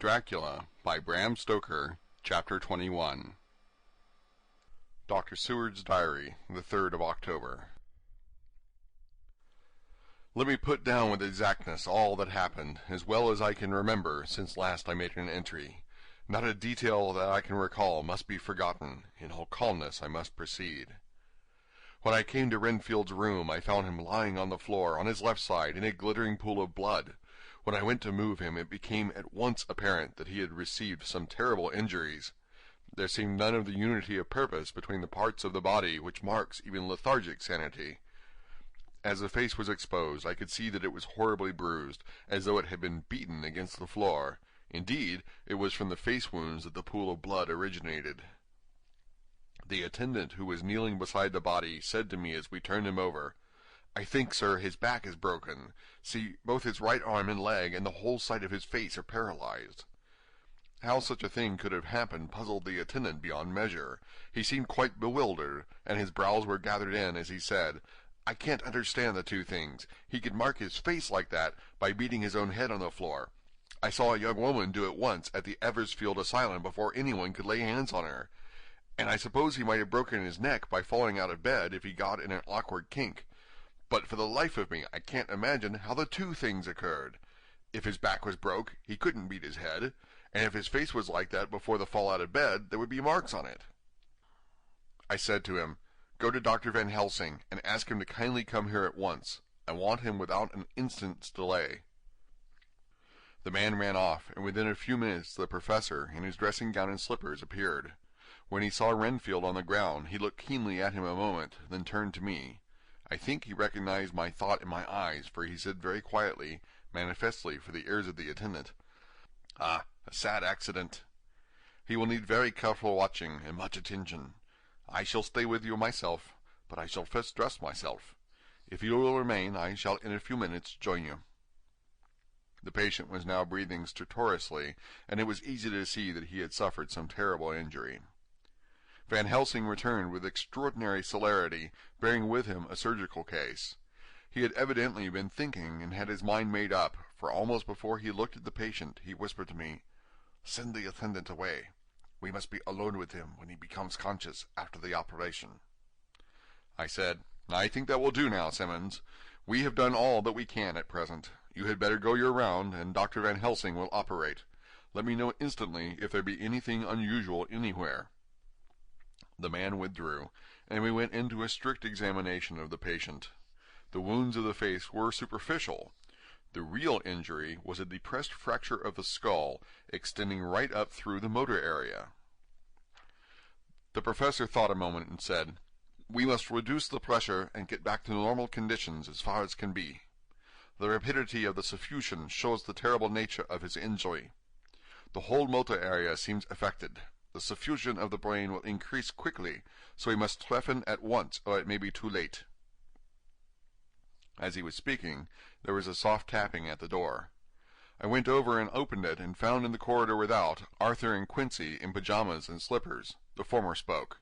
Dracula by Bram Stoker, Chapter 21. Dr. Seward's Diary, the 3rd of October. Let me put down with exactness all that happened, as well as I can remember since last I made an entry. Not a detail that I can recall must be forgotten. In all calmness I must proceed. When I came to Renfield's room, I found him lying on the floor, on his left side, in a glittering pool of blood. When I went to move him, it became at once apparent that he had received some terrible injuries. There seemed none of the unity of purpose between the parts of the body which marks even lethargic sanity. As the face was exposed, I could see that it was horribly bruised, as though it had been beaten against the floor. Indeed, it was from the face wounds that the pool of blood originated. The attendant who was kneeling beside the body said to me as we turned him over, "I think, sir, his back is broken. See, both his right arm and leg and the whole side of his face are paralyzed." How such a thing could have happened puzzled the attendant beyond measure. He seemed quite bewildered, and his brows were gathered in as he said, "I can't understand the two things. He could mark his face like that by beating his own head on the floor. I saw a young woman do it once at the Eversfield Asylum before anyone could lay hands on her. And I suppose he might have broken his neck by falling out of bed if he got in an awkward kink. But for the life of me, I can't imagine how the two things occurred. If his back was broke, he couldn't beat his head, and if his face was like that before the fall out of bed, there would be marks on it." I said to him, "Go to Dr. Van Helsing, and ask him to kindly come here at once. I want him without an instant's delay." The man ran off, and within a few minutes the professor, in his dressing gown and slippers, appeared. When he saw Renfield on the ground, he looked keenly at him a moment, then turned to me. I think he recognized my thought in my eyes, for he said very quietly, manifestly for the ears of the attendant, "Ah, a sad accident. He will need very careful watching and much attention. I shall stay with you myself, but I shall first dress myself. If you will remain, I shall in a few minutes join you." The patient was now breathing stertorously, and it was easy to see that he had suffered some terrible injury. Van Helsing returned with extraordinary celerity, bearing with him a surgical case. He had evidently been thinking and had his mind made up, for almost before he looked at the patient, he whispered to me, "Send the attendant away. We must be alone with him when he becomes conscious after the operation." I said, "I think that will do now, Simmons. We have done all that we can at present. You had better go your round, and Dr. Van Helsing will operate. Let me know instantly if there be anything unusual anywhere." The man withdrew, and we went into a strict examination of the patient. The wounds of the face were superficial. The real injury was a depressed fracture of the skull, extending right up through the motor area. The professor thought a moment and said, "We must reduce the pressure and get back to normal conditions as far as can be. The rapidity of the suffusion shows the terrible nature of his injury. The whole motor area seems affected. The suffusion of the brain will increase quickly, so we must trephine at once, or it may be too late." As he was speaking, there was a soft tapping at the door. I went over and opened it, and found in the corridor without Arthur and Quincy in pajamas and slippers. The former spoke.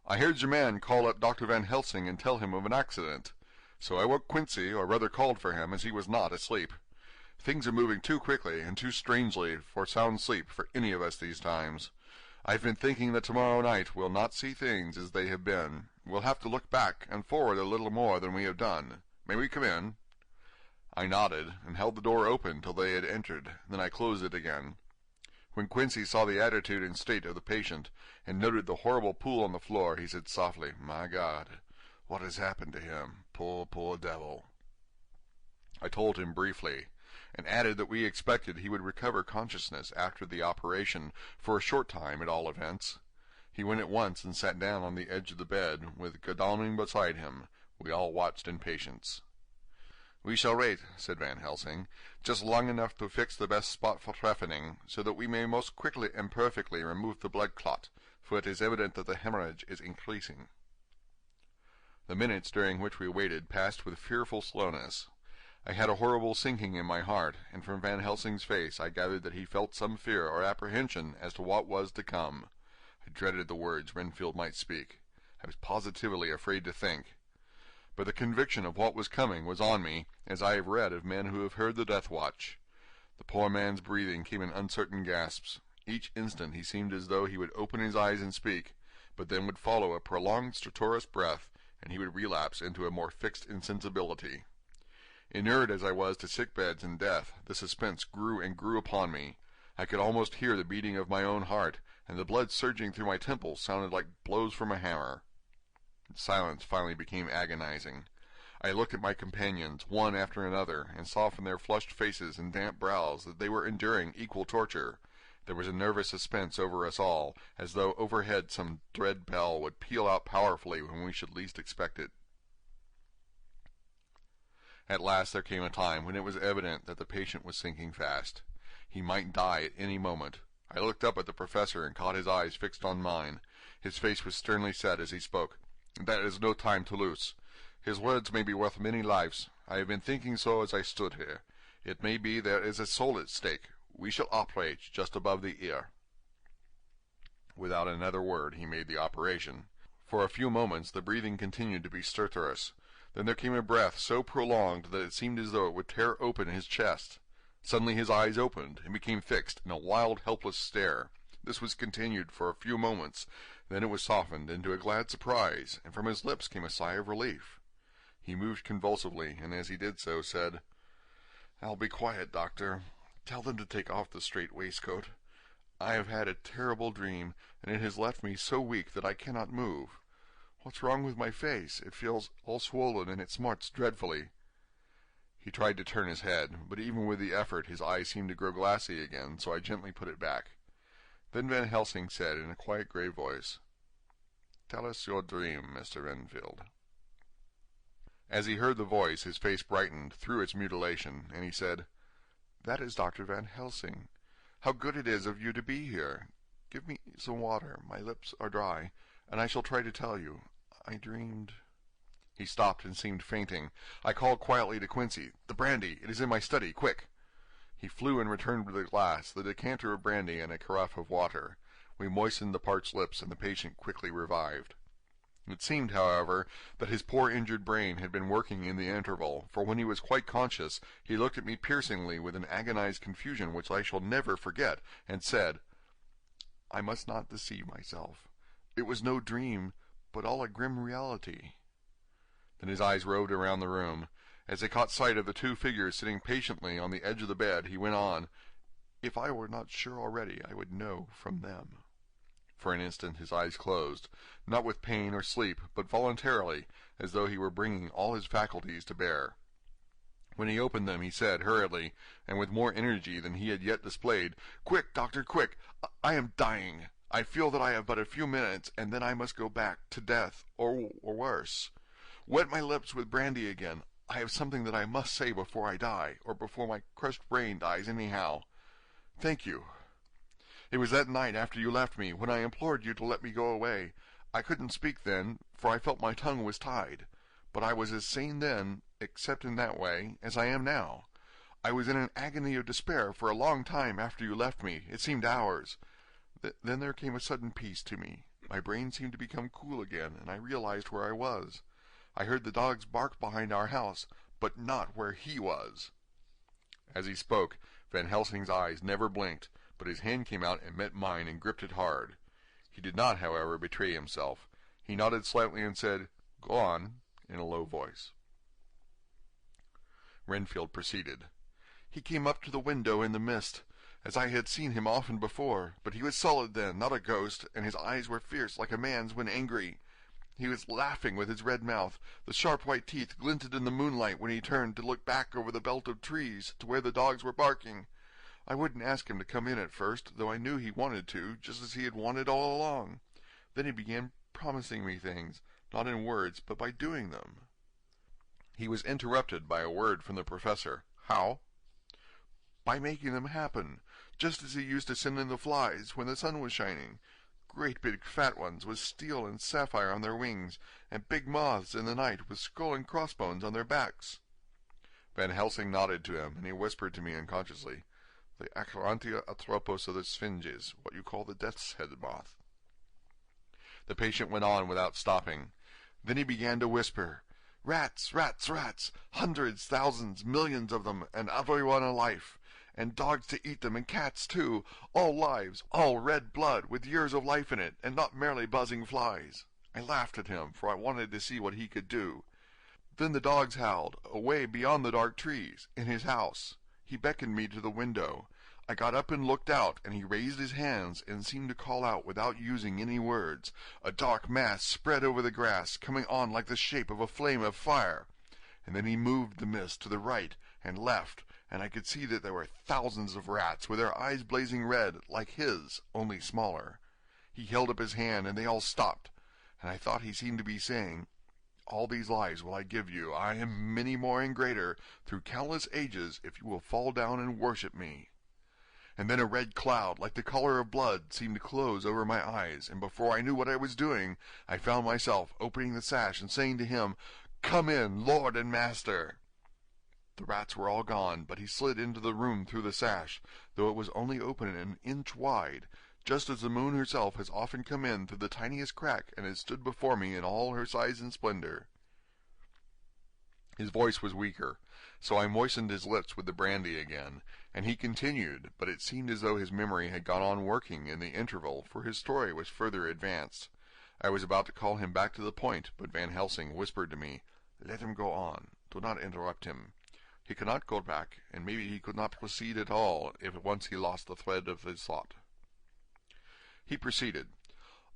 "I heard your man call up Dr. Van Helsing and tell him of an accident. So I woke Quincy, or rather called for him, as he was not asleep. Things are moving too quickly and too strangely for sound sleep for any of us these times. I've been thinking that tomorrow night we'll not see things as they have been. We'll have to look back and forward a little more than we have done. May we come in?" I nodded, and held the door open till they had entered. Then I closed it again. When Quincy saw the attitude and state of the patient, and noted the horrible pool on the floor, he said softly, "My God, what has happened to him? Poor, poor devil." I told him briefly, and added that we expected he would recover consciousness after the operation, for a short time at all events. He went at once and sat down on the edge of the bed, with Godalming beside him. We all watched in patience. "We shall wait," said Van Helsing, "just long enough to fix the best spot for trephining, so that we may most quickly and perfectly remove the blood clot, for it is evident that the hemorrhage is increasing." The minutes during which we waited passed with fearful slowness. I had a horrible sinking in my heart, and from Van Helsing's face I gathered that he felt some fear or apprehension as to what was to come. I dreaded the words Renfield might speak. I was positively afraid to think. But the conviction of what was coming was on me, as I have read of men who have heard the death watch. The poor man's breathing came in uncertain gasps. Each instant he seemed as though he would open his eyes and speak, but then would follow a prolonged stertorous breath, and he would relapse into a more fixed insensibility. Inured as I was to sick beds and death, the suspense grew and grew upon me. I could almost hear the beating of my own heart, and the blood surging through my temples sounded like blows from a hammer. Silence finally became agonizing. I looked at my companions, one after another, and saw from their flushed faces and damp brows that they were enduring equal torture. There was a nervous suspense over us all, as though overhead some dread bell would peal out powerfully when we should least expect it. At last there came a time when it was evident that the patient was sinking fast. He might die at any moment. I looked up at the professor and caught his eyes fixed on mine. His face was sternly set as he spoke. "There is no time to lose. His words may be worth many lives. I have been thinking so as I stood here. It may be there is a soul at stake. We shall operate just above the ear." Without another word he made the operation. For a few moments the breathing continued to be stertorous. Then there came a breath so prolonged that it seemed as though it would tear open his chest. Suddenly his eyes opened and became fixed in a wild, helpless stare. This was continued for a few moments. Then it was softened into a glad surprise, and from his lips came a sigh of relief. He moved convulsively, and as he did so, said, "I'll be quiet, doctor. Tell them to take off the strait waistcoat. I have had a terrible dream, and it has left me so weak that I cannot move. What's wrong with my face? It feels all swollen, and it smarts dreadfully." He tried to turn his head, but even with the effort his eyes seemed to grow glassy again, so I gently put it back. Then Van Helsing said in a quiet, grave voice, "Tell us your dream, Mr. Renfield." As he heard the voice, his face brightened through its mutilation, and he said, "That is Dr. Van Helsing. How good it is of you to be here. Give me some water. My lips are dry, and I shall try to tell you. I dreamed—" He stopped and seemed fainting. I called quietly to Quincy, "The brandy! It is in my study! Quick!" He flew and returned with a glass, the decanter of brandy, and a carafe of water. We moistened the parched lips, and the patient quickly revived. It seemed, however, that his poor injured brain had been working in the interval, for when he was quite conscious, he looked at me piercingly with an agonized confusion which I shall never forget, and said, "I must not deceive myself. It was no dream, but all a grim reality." Then his eyes roved around the room. As they caught sight of the two figures sitting patiently on the edge of the bed, he went on, "If I were not sure already, I would know from them." For an instant his eyes closed, not with pain or sleep, but voluntarily, as though he were bringing all his faculties to bear. When he opened them, he said, hurriedly, and with more energy than he had yet displayed, "Quick, doctor, quick! I am dying. I feel that I have but a few minutes, and then I must go back to death, or worse. Wet my lips with brandy again. I have something that I must say before I die, or before my crushed brain dies anyhow. Thank you. It was that night after you left me, when I implored you to let me go away. I couldn't speak then, for I felt my tongue was tied. But I was as sane then, except in that way, as I am now. I was in an agony of despair for a long time after you left me. It seemed hours. Then there came a sudden peace to me. My brain seemed to become cool again, and I realized where I was. I heard the dogs bark behind our house, but not where he was." As he spoke, Van Helsing's eyes never blinked, but his hand came out and met mine and gripped it hard. He did not, however, betray himself. He nodded slightly and said, "Go on," in a low voice. Renfield proceeded. "He came up to the window in the mist, as I had seen him often before, but he was solid then, not a ghost, and his eyes were fierce like a man's when angry. He was laughing with his red mouth. The sharp white teeth glinted in the moonlight when he turned to look back over the belt of trees to where the dogs were barking. I wouldn't ask him to come in at first, though I knew he wanted to, just as he had wanted all along. Then he began promising me things, not in words, but by doing them." He was interrupted by a word from the professor. "How?" "By making them happen, just as he used to send in the flies when the sun was shining. Great big fat ones with steel and sapphire on their wings, and big moths in the night with skull and crossbones on their backs." Van Helsing nodded to him, and he whispered to me unconsciously, "The Acherontia atropos of the Sphinges, what you call the death's head moth." The patient went on without stopping. Then he began to whisper, "Rats, rats, rats, hundreds, thousands, millions of them, and every one a life. and dogs to eat them, and cats too, all lives, all red blood, with years of life in it, and not merely buzzing flies. I laughed at him, for I wanted to see what he could do. Then the dogs howled, away beyond the dark trees, in his house. He beckoned me to the window. I got up and looked out, and he raised his hands and seemed to call out without using any words. A dark mass spread over the grass, coming on like the shape of a flame of fire. And then he moved the mist to the right and left, and I could see that there were thousands of rats, with their eyes blazing red, like his, only smaller. He held up his hand, and they all stopped, and I thought he seemed to be saying, "All these lives will I give you, I am many more and greater, through countless ages, if you will fall down and worship me." And then a red cloud, like the color of blood, seemed to close over my eyes, and before I knew what I was doing, I found myself opening the sash and saying to him, "Come in, Lord and Master." The rats were all gone, but he slid into the room through the sash, though it was only open an inch wide, just as the moon herself has often come in through the tiniest crack and has stood before me in all her size and splendor. His voice was weaker, so I moistened his lips with the brandy again, and he continued, but it seemed as though his memory had gone on working in the interval, for his story was further advanced. I was about to call him back to the point, but Van Helsing whispered to me, "Let him go on. Do not interrupt him. He cannot go back, and maybe he could not proceed at all if once he lost the thread of his thought." He proceeded.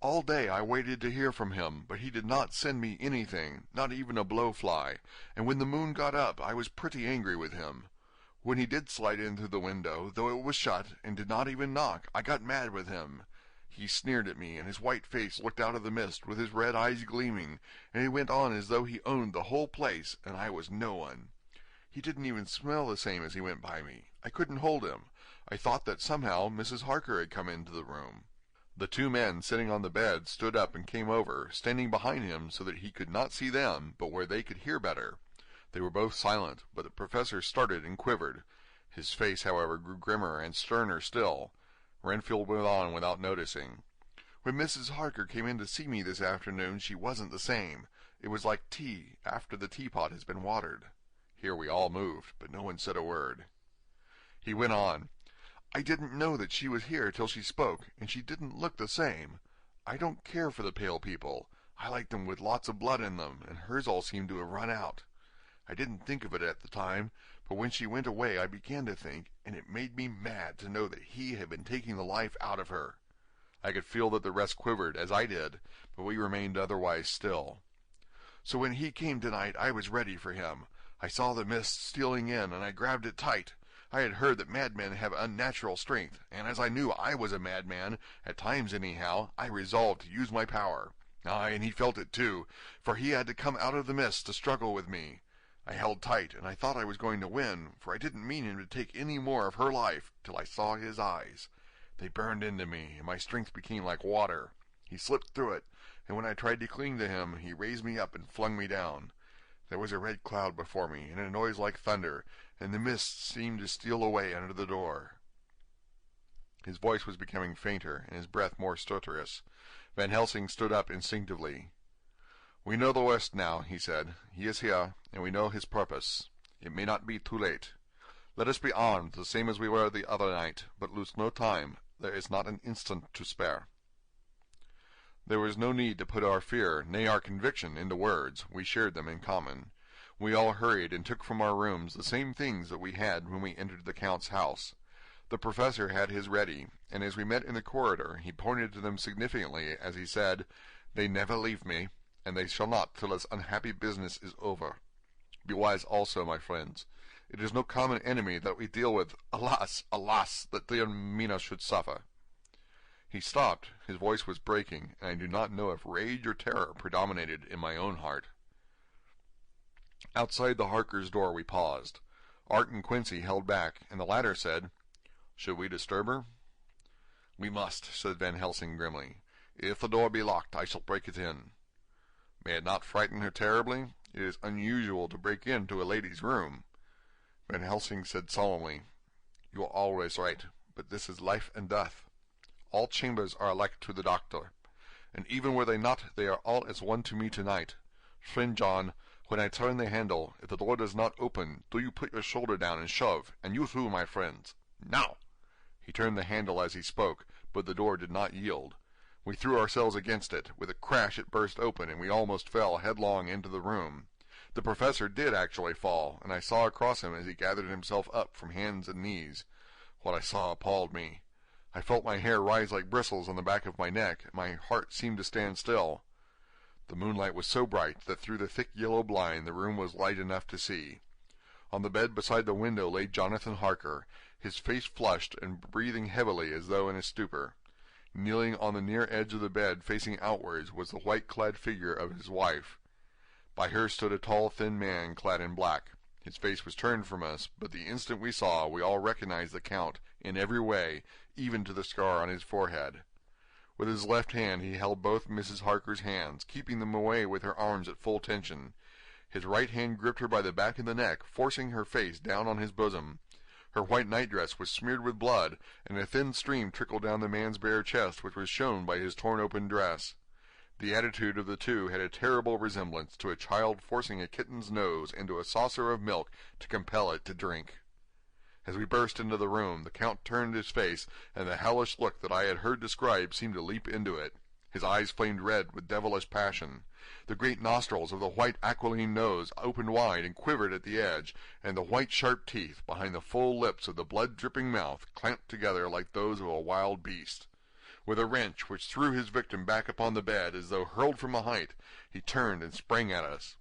"All day I waited to hear from him, but he did not send me anything, not even a blowfly, and when the moon got up I was pretty angry with him. When he did slide in through the window, though it was shut, and did not even knock, I got mad with him. He sneered at me, and his white face looked out of the mist, with his red eyes gleaming, and he went on as though he owned the whole place, and I was no one. He didn't even smell the same as he went by me. I couldn't hold him. I thought that somehow Mrs. Harker had come into the room. The two men sitting on the bed stood up and came over, standing behind him so that he could not see them, but where they could hear better. They were both silent, but the professor started and quivered. His face, however, grew grimmer and sterner still. Renfield went on without noticing. "When Mrs. Harker came in to see me this afternoon, she wasn't the same. It was like tea, after the teapot has been watered." Here we all moved, but no one said a word. He went on. "I didn't know that she was here till she spoke, and she didn't look the same. I don't care for the pale people. I like them with lots of blood in them, and hers all seemed to have run out. I didn't think of it at the time, but when she went away I began to think, and it made me mad to know that he had been taking the life out of her." I could feel that the rest quivered, as I did, but we remained otherwise still. "So when he came tonight I was ready for him. I saw the mist stealing in, and I grabbed it tight. I had heard that madmen have unnatural strength, and as I knew I was a madman, at times anyhow, I resolved to use my power. Aye, and he felt it too, for he had to come out of the mist to struggle with me. I held tight, and I thought I was going to win, for I didn't mean him to take any more of her life, till I saw his eyes. They burned into me, and my strength became like water. He slipped through it, and when I tried to cling to him, he raised me up and flung me down. There was a red cloud before me, and a noise like thunder, and the mist seemed to steal away under the door." His voice was becoming fainter, and his breath more stertorous. Van Helsing stood up instinctively. "We know the worst now," he said. "He is here, and we know his purpose. It may not be too late. Let us be armed, the same as we were the other night, but lose no time. There is not an instant to spare." There was no need to put our fear, nay, our conviction, into words. We shared them in common. We all hurried and took from our rooms the same things that we had when we entered the Count's house. The professor had his ready, and as we met in the corridor he pointed to them significantly as he said, "They never leave me, and they shall not till this unhappy business is over. Be wise also, my friends. It is no common enemy that we deal with. Alas, alas, that dear Mina should suffer." He stopped. His voice was breaking, and I do not know if rage or terror predominated in my own heart. Outside the Harkers' door we paused. Art and Quincy held back, and the latter said, "Should we disturb her?" "We must," said Van Helsing grimly. "If the door be locked, I shall break it in." "May it not frighten her terribly? It is unusual to break into a lady's room." Van Helsing said solemnly, "You are always right, but this is life and death. All chambers are alike to the doctor, and even were they not, they are all as one to me tonight. Friend John, when I turn the handle, if the door does not open, do you put your shoulder down and shove, and you too, my friends. Now!" He turned the handle as he spoke, but the door did not yield. We threw ourselves against it. With a crash it burst open, and we almost fell headlong into the room. The professor did actually fall, and I saw across him as he gathered himself up from hands and knees. What I saw appalled me. I felt my hair rise like bristles on the back of my neck, and my heart seemed to stand still. The moonlight was so bright that through the thick yellow blind the room was light enough to see. On the bed beside the window lay Jonathan Harker, his face flushed and breathing heavily as though in a stupor. Kneeling on the near edge of the bed, facing outwards, was the white-clad figure of his wife. By her stood a tall, thin man clad in black. His face was turned from us, but the instant we saw, we all recognized the Count in every way, even to the scar on his forehead. With his left hand he held both Mrs. Harker's hands, keeping them away with her arms at full tension. His right hand gripped her by the back of the neck, forcing her face down on his bosom. Her white nightdress was smeared with blood, and a thin stream trickled down the man's bare chest, which was shown by his torn-open dress. The attitude of the two had a terrible resemblance to a child forcing a kitten's nose into a saucer of milk to compel it to drink. As we burst into the room, the Count turned his face, and the hellish look that I had heard described seemed to leap into it. His eyes flamed red with devilish passion. The great nostrils of the white aquiline nose opened wide and quivered at the edge, and the white sharp teeth behind the full lips of the blood-dripping mouth clamped together like those of a wild beast. With a wrench which threw his victim back upon the bed as though hurled from a height, he turned and sprang at us.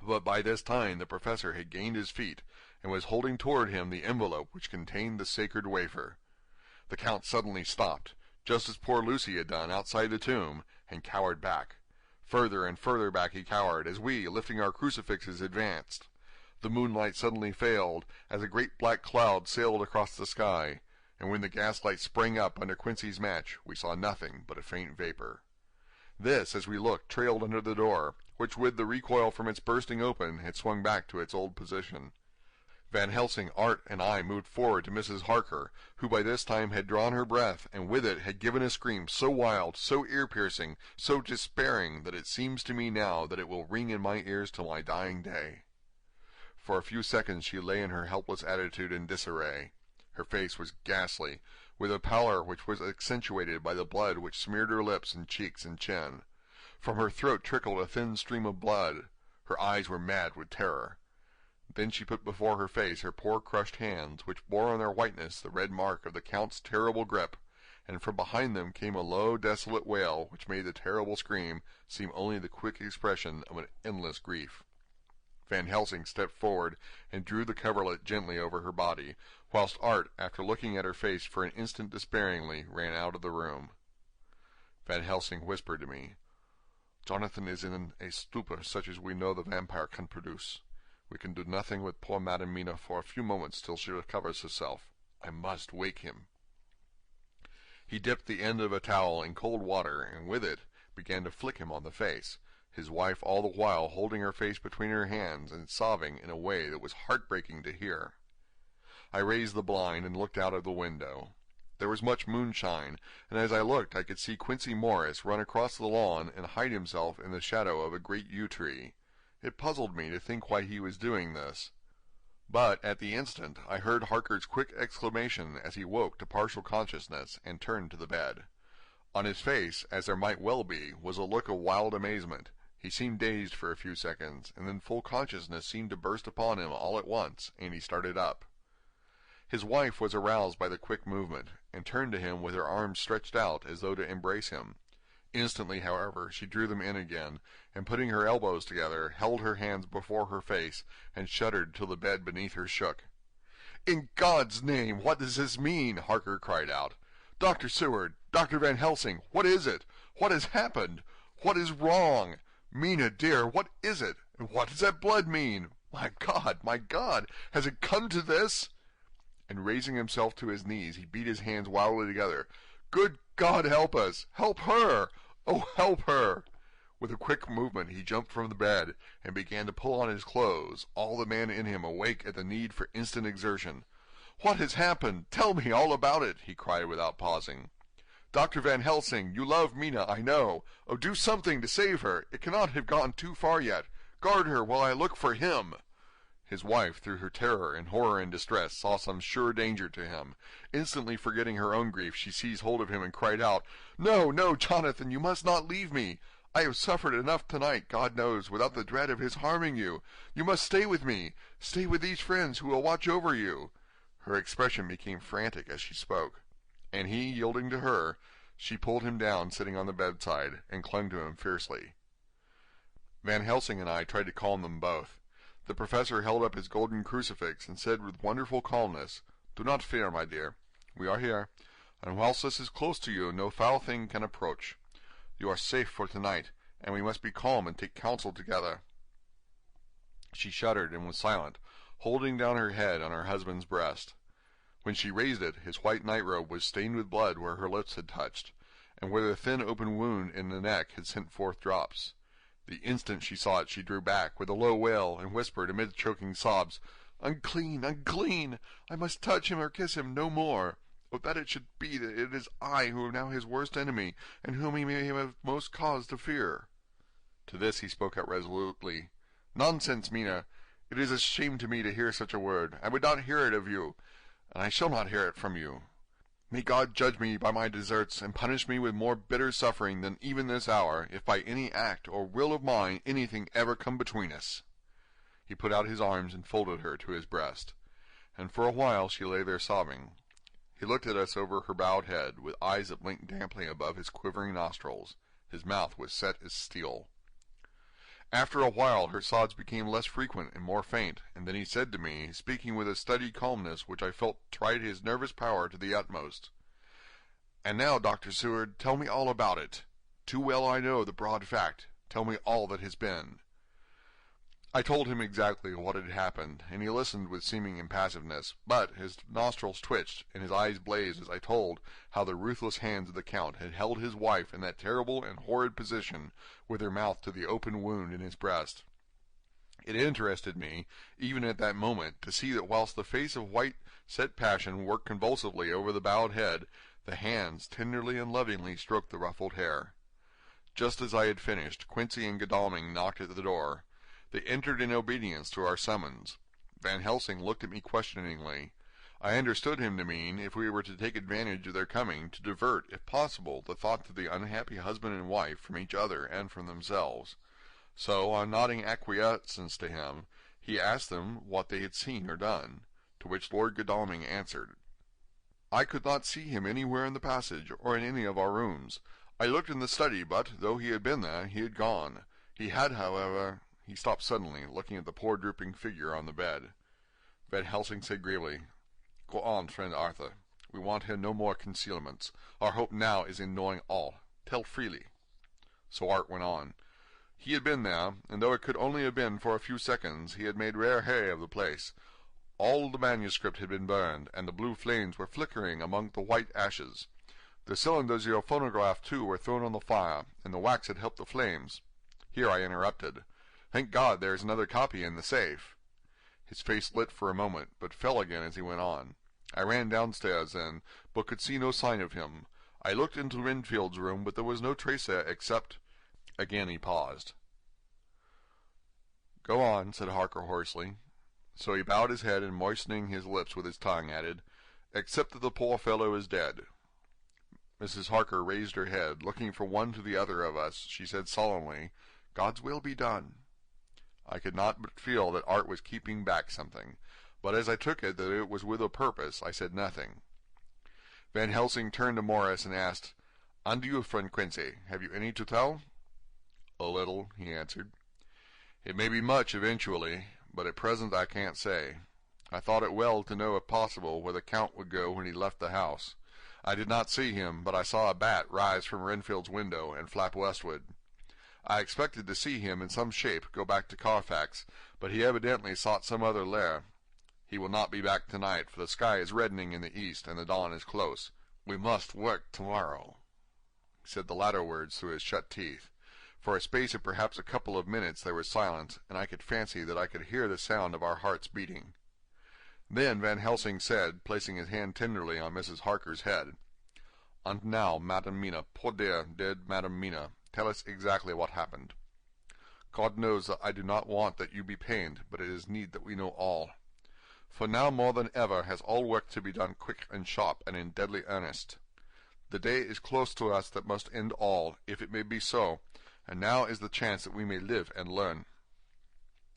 But by this time the professor had gained his feet, and was holding toward him the envelope which contained the sacred wafer. The Count suddenly stopped, just as poor Lucy had done outside the tomb, and cowered back. Further and further back he cowered, as we, lifting our crucifixes, advanced. The moonlight suddenly failed, as a great black cloud sailed across the sky, and when the gaslight sprang up under Quincy's match, we saw nothing but a faint vapor. This, as we looked, trailed under the door, which with the recoil from its bursting open had swung back to its old position. Van Helsing, Art, and I moved forward to Mrs. Harker, who by this time had drawn her breath, and with it had given a scream so wild, so ear-piercing, so despairing, that it seems to me now that it will ring in my ears till my dying day. For a few seconds she lay in her helpless attitude in disarray. Her face was ghastly, with a pallor which was accentuated by the blood which smeared her lips and cheeks and chin. From her throat trickled a thin stream of blood. Her eyes were mad with terror. Then she put before her face her poor crushed hands, which bore on their whiteness the red mark of the Count's terrible grip, and from behind them came a low, desolate wail which made the terrible scream seem only the quick expression of an endless grief. Van Helsing stepped forward and drew the coverlet gently over her body, whilst Art, after looking at her face for an instant despairingly, ran out of the room. Van Helsing whispered to me, "Jonathan is in a stupor such as we know the vampire can produce. We can do nothing with poor Madam Mina for a few moments till she recovers herself. I must wake him." He dipped the end of a towel in cold water, and with it began to flick him on the face, his wife all the while holding her face between her hands and sobbing in a way that was heartbreaking to hear. I raised the blind and looked out of the window. There was much moonshine, and as I looked I could see Quincy Morris run across the lawn and hide himself in the shadow of a great yew tree. It puzzled me to think why he was doing this. But at the instant I heard Harker's quick exclamation as he woke to partial consciousness and turned to the bed. On his face, as there might well be, was a look of wild amazement. He seemed dazed for a few seconds, and then full consciousness seemed to burst upon him all at once, and he started up. His wife was aroused by the quick movement, and turned to him with her arms stretched out as though to embrace him. Instantly, however, she drew them in again, and putting her elbows together, held her hands before her face, and shuddered till the bed beneath her shook. "In God's name, what does this mean?" Harker cried out. "Dr. Seward, Dr. Van Helsing, what is it? What has happened? What is wrong? Mina, dear, what is it? And what does that blood mean? My God, has it come to this?" And raising himself to his knees, he beat his hands wildly together. "Good God, help us! Help her! Oh, help her!" With a quick movement he jumped from the bed, and began to pull on his clothes, all the man in him awake at the need for instant exertion. "What has happened? Tell me all about it!" he cried without pausing. "Dr. Van Helsing, you love Mina, I know. Oh, do something to save her. It cannot have gone too far yet. Guard her while I look for him." His wife, through her terror and horror and distress, saw some sure danger to him. Instantly forgetting her own grief, she seized hold of him and cried out, "No, no, Jonathan, you must not leave me. I have suffered enough tonight, God knows, without the dread of his harming you. You must stay with me. Stay with these friends who will watch over you." Her expression became frantic as she spoke, and he, yielding to her, she pulled him down, sitting on the bedside, and clung to him fiercely. Van Helsing and I tried to calm them both. The professor held up his golden crucifix and said with wonderful calmness, "Do not fear, my dear. We are here, and whilst this is close to you, no foul thing can approach. You are safe for tonight, and we must be calm and take counsel together." She shuddered and was silent, holding down her head on her husband's breast. When she raised it, his white nightrobe was stained with blood where her lips had touched, and where the thin open wound in the neck had sent forth drops. The instant she saw it, she drew back with a low wail and whispered amid choking sobs, "Unclean, unclean! I must touch him or kiss him no more. Oh, that it should be that it is I who am now his worst enemy, and whom he may have most cause to fear." To this he spoke out resolutely, "Nonsense, Mina! It is a shame to me to hear such a word. I would not hear it of you, and I shall not hear it from you. May God judge me by my deserts, and punish me with more bitter suffering than even this hour, if by any act or will of mine anything ever come between us." He put out his arms and folded her to his breast, and for a while she lay there sobbing. He looked at us over her bowed head, with eyes that blinked damply above his quivering nostrils. His mouth was set as steel. After a while her sobs became less frequent and more faint, and then he said to me, speaking with a studied calmness which I felt tried his nervous power to the utmost, "And now, Dr. Seward, tell me all about it. Too well I know the broad fact. Tell me all that has been." I told him exactly what had happened, and he listened with seeming impassiveness, but his nostrils twitched and his eyes blazed as I told how the ruthless hands of the Count had held his wife in that terrible and horrid position, with her mouth to the open wound in his breast. It interested me, even at that moment, to see that whilst the face of white set passion worked convulsively over the bowed head, the hands tenderly and lovingly stroked the ruffled hair. Just as I had finished, Quincy and Godalming knocked at the door. They entered in obedience to our summons. Van Helsing looked at me questioningly. I understood him to mean, if we were to take advantage of their coming, to divert, if possible, the thought of the unhappy husband and wife from each other and from themselves. So, on nodding acquiescence to him, he asked them what they had seen or done, to which Lord Godalming answered, "I could not see him anywhere in the passage, or in any of our rooms. I looked in the study, but, though he had been there, he had gone. He had, however—" He stopped suddenly, looking at the poor drooping figure on the bed. Van Helsing said gravely, "Go on, friend Arthur. We want here no more concealments. Our hope now is in knowing all. Tell freely." So Art went on. He had been there, and though it could only have been for a few seconds, he had made rare hay of the place. All the manuscript had been burned, and the blue flames were flickering among the white ashes. The cylinders of your phonograph, too, were thrown on the fire, and the wax had helped the flames. Here I interrupted. "Thank God there is another copy in the safe." His face lit for a moment, but fell again as he went on. I ran downstairs then, but could see no sign of him. I looked into Renfield's room, but there was no trace there except— Again he paused. "Go on," said Harker hoarsely. So he bowed his head and, moistening his lips with his tongue, added, "Except that the poor fellow is dead." Mrs. Harker raised her head. Looking from one to the other of us, she said solemnly, "God's will be done." I could not but feel that Art was keeping back something, but as I took it that it was with a purpose, I said nothing. Van Helsing turned to Morris and asked, "And you, friend Quincy, have you any to tell?" "A little," he answered. "It may be much eventually, but at present I can't say. I thought it well to know, if possible, where the Count would go when he left the house. I did not see him, but I saw a bat rise from Renfield's window and flap westward. I expected to see him in some shape go back to Carfax, but he evidently sought some other lair. He will not be back tonight, for the sky is reddening in the east, and the dawn is close. We must work tomorrow." He said the latter words through his shut teeth. For a space of perhaps a couple of minutes there was silence, and I could fancy that I could hear the sound of our hearts beating. Then Van Helsing said, placing his hand tenderly on Mrs. Harker's head, "And now, Madam Mina, poor dear, dead Madam Mina, tell us exactly what happened." God knows that I do not want that you be pained, but it is need that we know all. For now more than ever has all work to be done quick and sharp and in deadly earnest. The day is close to us that must end all, if it may be so, and now is the chance that we may live and learn.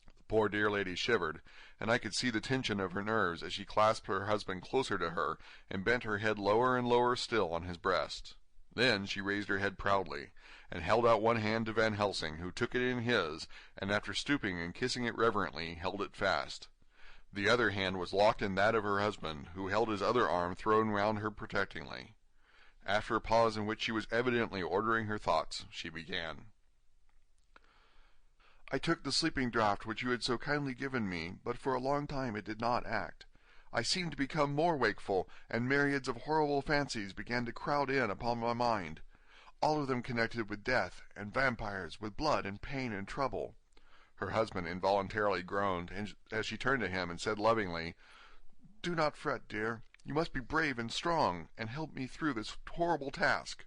The poor dear lady shivered, and I could see the tension of her nerves as she clasped her husband closer to her and bent her head lower and lower still on his breast. Then she raised her head proudly, and held out one hand to Van Helsing, who took it in his, and after stooping and kissing it reverently, held it fast. The other hand was locked in that of her husband, who held his other arm thrown round her protectingly. After a pause in which she was evidently ordering her thoughts, she began. I took the sleeping draught which you had so kindly given me, but for a long time it did not act. I seemed to become more wakeful, and myriads of horrible fancies began to crowd in upon my mind, all of them connected with death and vampires, with blood and pain and trouble. Her husband involuntarily groaned, as she turned to him and said lovingly, "Do not fret, dear. You must be brave and strong, and help me through this horrible task.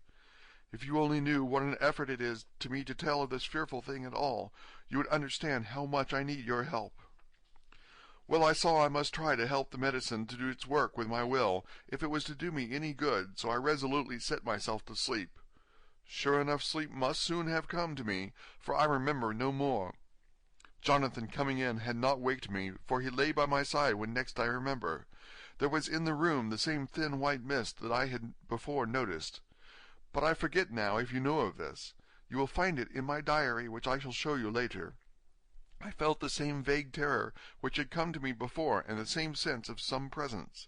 If you only knew what an effort it is to me to tell of this fearful thing at all, you would understand how much I need your help." Well, I saw I must try to help the medicine to do its work with my will, if it was to do me any good, so I resolutely set myself to sleep. Sure enough, sleep must soon have come to me, for I remember no more. Jonathan coming in had not waked me, for he lay by my side when next I remember. There was in the room the same thin white mist that I had before noticed. But I forget now if you know of this. You will find it in my diary, which I shall show you later. I felt the same vague terror which had come to me before, and the same sense of some presence.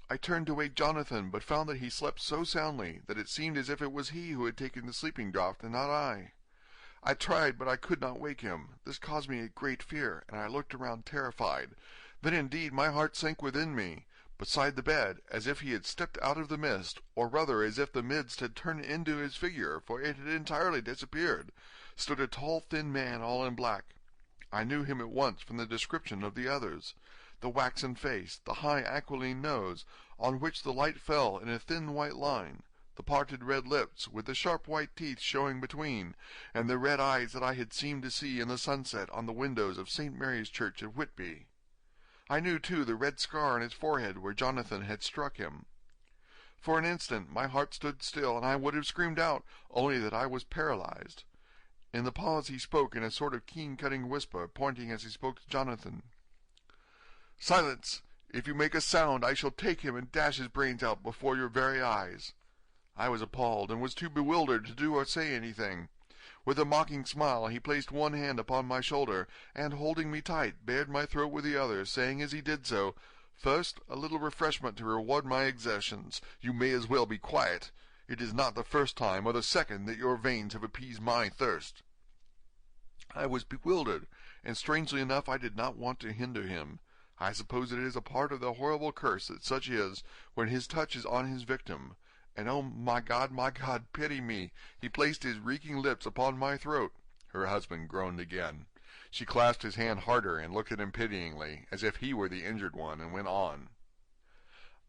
I turned to wake Jonathan, but found that he slept so soundly that it seemed as if it was he who had taken the sleeping draught, and not I. I tried, but I could not wake him. This caused me a great fear, and I looked around terrified. Then indeed my heart sank within me. Beside the bed, as if he had stepped out of the mist, or rather as if the mist had turned into his figure, for it had entirely disappeared, stood a tall thin man all in black. I knew him at once from the description of the others. The waxen face, the high aquiline nose, on which the light fell in a thin white line, the parted red lips, with the sharp white teeth showing between, and the red eyes that I had seemed to see in the sunset on the windows of St. Mary's Church at Whitby. I knew, too, the red scar on his forehead where Jonathan had struck him. For an instant my heart stood still, and I would have screamed out, only that I was paralyzed. In the pause he spoke in a sort of keen-cutting whisper, pointing as he spoke to Jonathan. "Silence! If you make a sound, I shall take him and dash his brains out before your very eyes." I was appalled, and was too bewildered to do or say anything. With a mocking smile he placed one hand upon my shoulder, and, holding me tight, bared my throat with the other, saying as he did so, "First, a little refreshment to reward my exertions. You may as well be quiet. It is not the first time or the second that your veins have appeased my thirst." I was bewildered, and strangely enough I did not want to hinder him. I suppose it is a part of the horrible curse that such is, when his touch is on his victim. And oh, my God, pity me! He placed his reeking lips upon my throat. Her husband groaned again. She clasped his hand harder and looked at him pityingly, as if he were the injured one, and went on.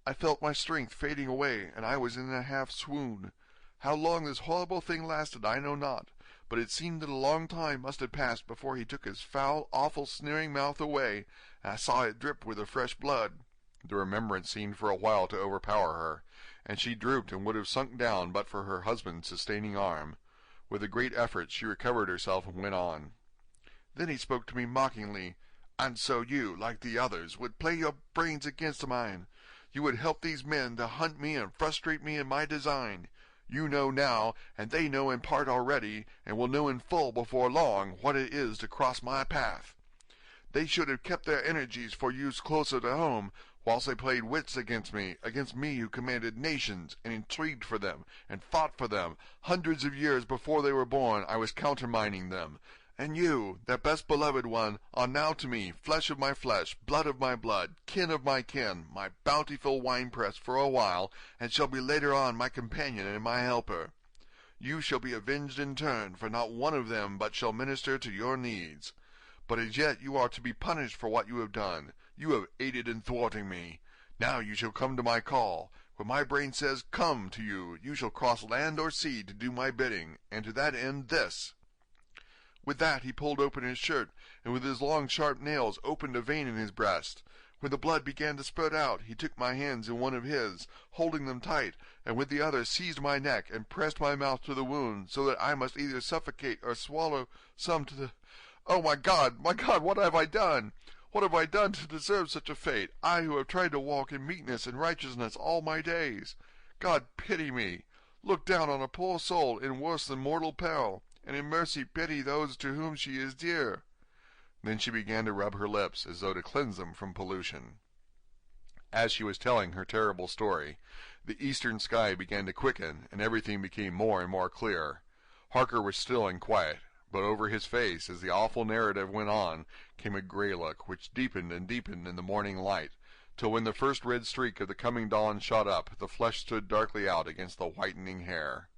I felt my strength fading away, and I was in a half-swoon. How long this horrible thing lasted I know not, but it seemed that a long time must have passed before he took his foul, awful, sneering mouth away, and I saw it drip with the fresh blood. The remembrance seemed for a while to overpower her, and she drooped and would have sunk down but for her husband's sustaining arm. With a great effort she recovered herself and went on. Then he spoke to me mockingly. "And so you, like the others, would play your brains against mine. You would help these men to hunt me and frustrate me in my design. You know now, and they know in part already, and will know in full before long, what it is to cross my path. They should have kept their energies for use closer to home, whilst they played wits against me who commanded nations, and intrigued for them, and fought for them. Hundreds of years before they were born I was countermining them. And you, their best beloved one, are now to me flesh of my flesh, blood of my blood, kin of my kin, my bountiful winepress for a while, and shall be later on my companion and my helper. You shall be avenged in turn, for not one of them but shall minister to your needs. But as yet you are to be punished for what you have done. You have aided in thwarting me. Now you shall come to my call. When my brain says, 'Come,' to you, you shall cross land or sea to do my bidding, and to that end this." With that he pulled open his shirt, and with his long sharp nails opened a vein in his breast. When the blood began to spurt out, he took my hands in one of his, holding them tight, and with the other seized my neck and pressed my mouth to the wound, so that I must either suffocate or swallow some to the... Oh, my God, what have I done? What have I done to deserve such a fate, I who have tried to walk in meekness and righteousness all my days? God, pity me. Look down on a poor soul in worse than mortal peril, and in mercy pity those to whom she is dear. Then she began to rub her lips as though to cleanse them from pollution. As she was telling her terrible story, the eastern sky began to quicken, and everything became more and more clear. Harker was still and quiet, but over his face, as the awful narrative went on, came a gray look, which deepened and deepened in the morning light, till when the first red streak of the coming dawn shot up, the flesh stood darkly out against the whitening hair.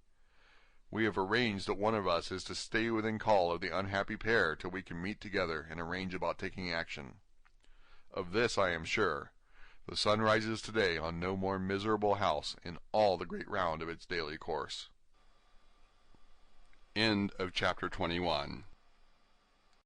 We have arranged that one of us is to stay within call of the unhappy pair till we can meet together and arrange about taking action. Of this I am sure. The sun rises today on no more miserable house in all the great round of its daily course. End of chapter 21.